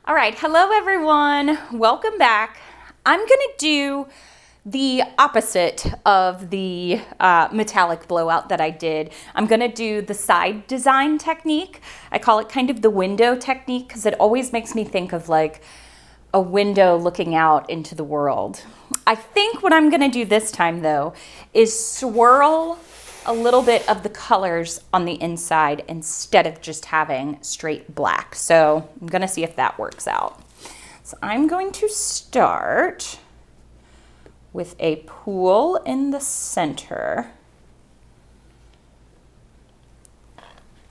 All right, hello everyone. Welcome back. I'm gonna do the opposite of the metallic blowout that I did. I'm gonna do the side design technique. I call it kind of the window technique because it always makes me think of like a window looking out into the world. I think what I'm gonna do this time though is swirl a little bit of the colors on the inside instead of just having straight black. So I'm gonna see if that works out. So I'm going to start with a pool in the center.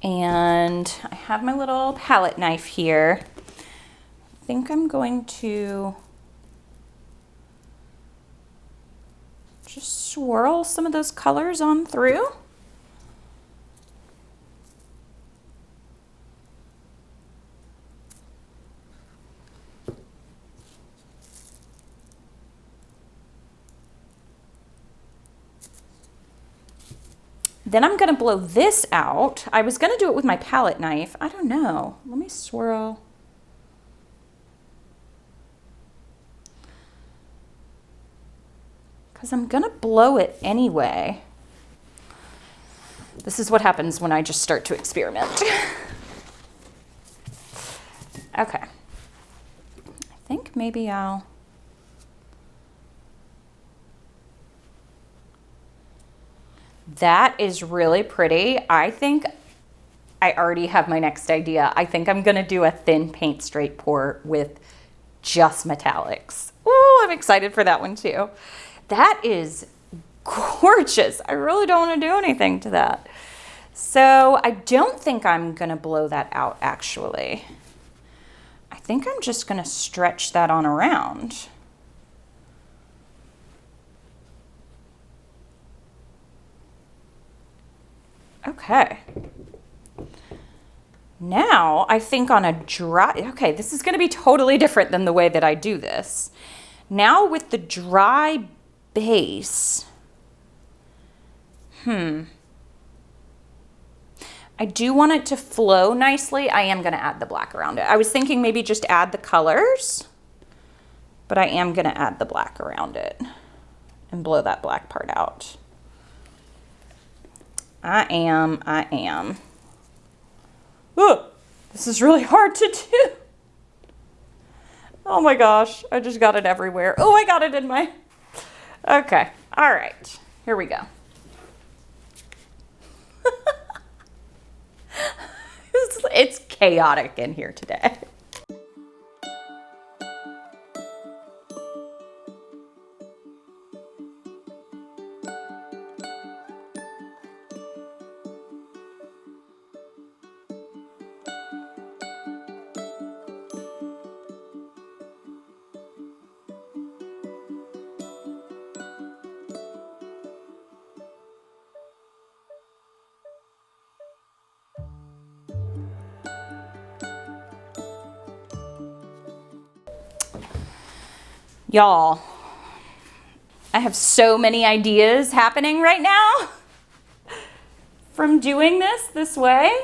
And I have my little palette knife here. I think I'm going to just swirl some of those colors on through. Then I'm gonna blow this out. I was gonna do it with my palette knife. I don't know. Let me swirl. Because I'm gonna blow it anyway. This is what happens when I just start to experiment. Okay. I think maybe I'll... That is really pretty. I think I already have my next idea. I think I'm gonna do a thin paint straight pour with just metallics. Oh, I'm excited for that one too. That is gorgeous. I really don't want to do anything to that. So I don't think I'm gonna blow that out actually. I think I'm just gonna stretch that on around. Okay. Now I think on a dry, okay, this is gonna be totally different than the way that I do this. Now with the dry base, I do want it to flow nicely. I am gonna add the black around it. I was thinking maybe just add the colors, but I am gonna add the black around it and blow that black part out. I am. Ooh, this is really hard to do. Oh my gosh, I just got it everywhere. Oh, I got it in my... Okay, all right, here we go. It's chaotic in here today. Y'all, I have so many ideas happening right now from doing this way.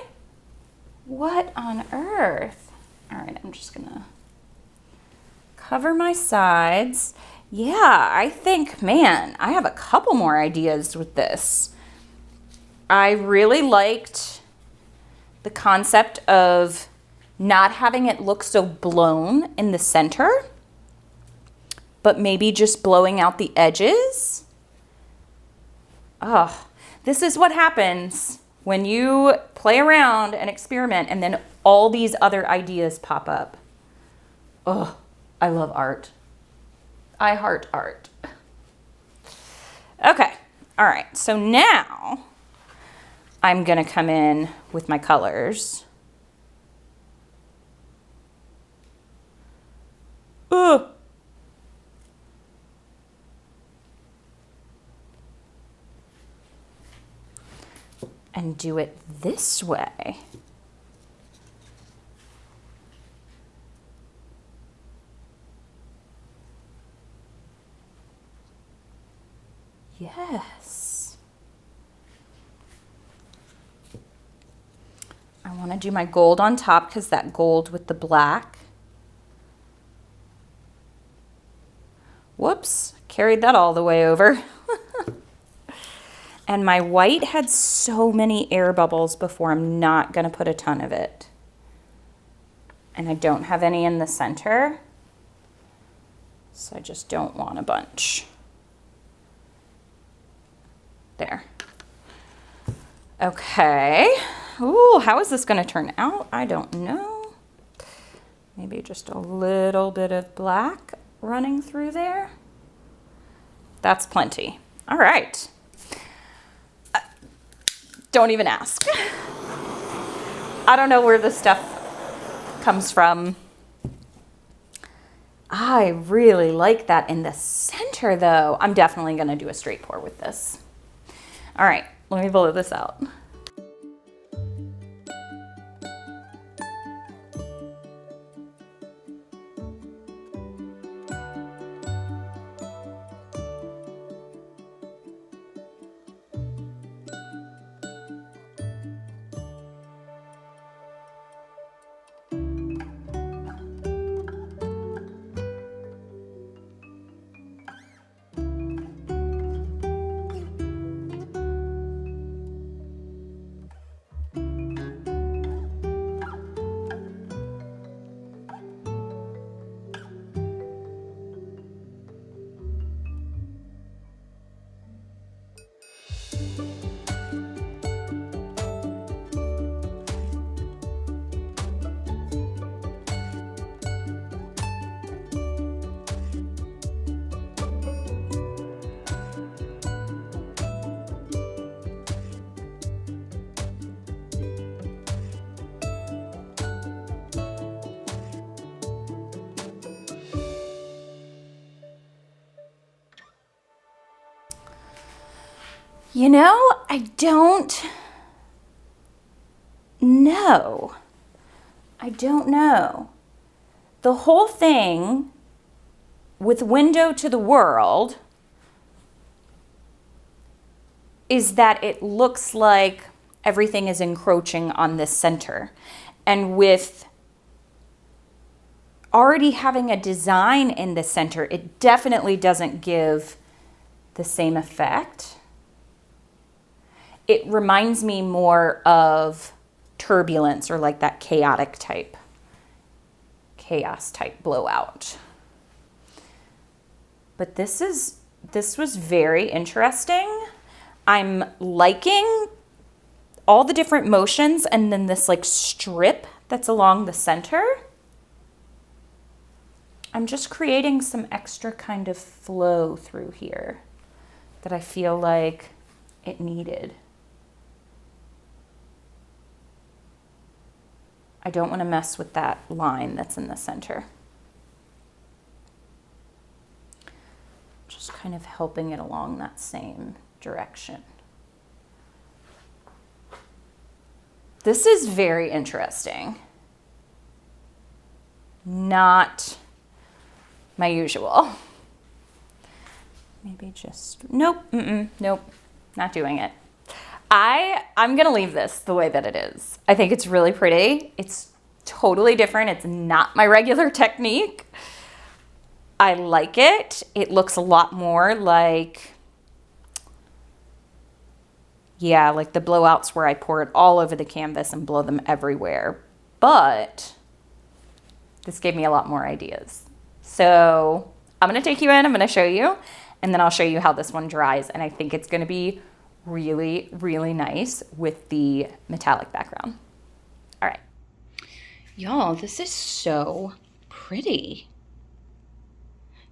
What on earth? All right, I'm just gonna cover my sides. Yeah, I think, man, I have a couple more ideas with this. I really liked the concept of not having it look so blown in the center, but maybe just blowing out the edges. Oh, this is what happens when you play around and experiment and then all these other ideas pop up. Oh, I love art. I heart art. Okay, all right, so now I'm gonna come in with my colors. Ooh. And do it this way. Yes. I want to do my gold on top because that gold with the black Whoops, carried that all the way over. And my white had so many air bubbles before. I'm not gonna put a ton of it. And I don't have any in the center, so I just don't want a bunch. There. Okay. Ooh, how is this gonna turn out? I don't know. Maybe just a little bit of black running through there. That's plenty. All right. Don't even ask. I don't know where this stuff comes from. I really like that in the center though. I'm definitely gonna do a straight pour with this. All right, let me blow this out. You know, I don't know. I don't know. The whole thing with Window to the World is that it looks like everything is encroaching on this center. And with already having a design in the center, it definitely doesn't give the same effect. It reminds me more of Turbulence, or like that chaos type blowout. But this was very interesting. I'm liking all the different motions, and then this like strip that's along the center. I'm just creating some extra kind of flow through here that I feel like it needed. I don't want to mess with that line that's in the center. Just kind of helping it along that same direction. This is very interesting. Not my usual. Maybe just, nope, nope, not doing it. I'm gonna leave this the way that it is. I think it's really pretty. It's totally different. It's not my regular technique. I like it. It looks a lot more like, yeah, like the blowouts where I pour it all over the canvas and blow them everywhere. But this gave me a lot more ideas. So I'm gonna take you in, I'm gonna show you, and then I'll show you how this one dries. And I think it's gonna be really, really nice with the metallic background. All right. Y'all, this is so pretty.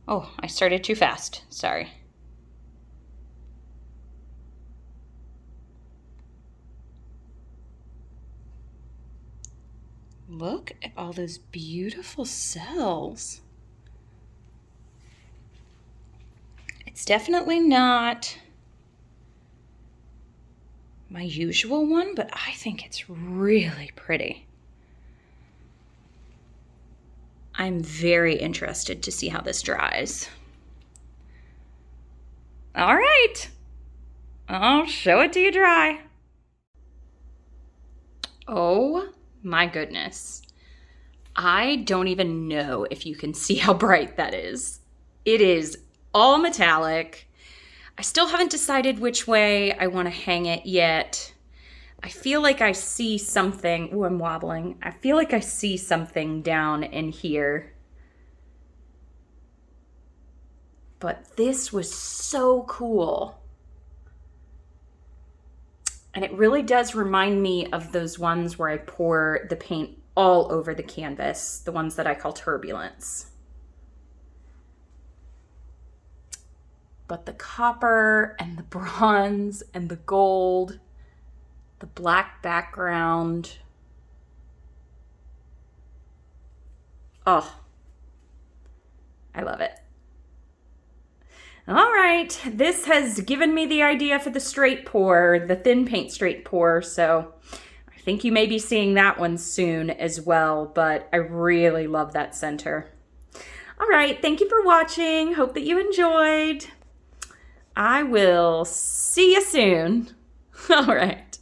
Oh, I started too fast. Sorry. Look at all those beautiful cells. It's definitely not my usual one, but I think it's really pretty. I'm very interested to see how this dries. All right, I'll show it to you dry. Oh my goodness. I don't even know if you can see how bright that is. It is all metallic. I still haven't decided which way I want to hang it yet. I feel like I see something. Ooh, I'm wobbling. I feel like I see something down in here. But this was so cool. And it really does remind me of those ones where I pour the paint all over the canvas, the ones that I call turbulence. But the copper and the bronze and the gold, the black background. Oh, I love it. All right, this has given me the idea for the straight pour, the thin paint straight pour, so I think you may be seeing that one soon as well, but I really love that center. All right, thank you for watching. Hope that you enjoyed. I will see you soon. All right,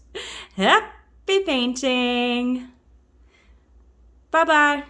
happy painting. Bye-bye.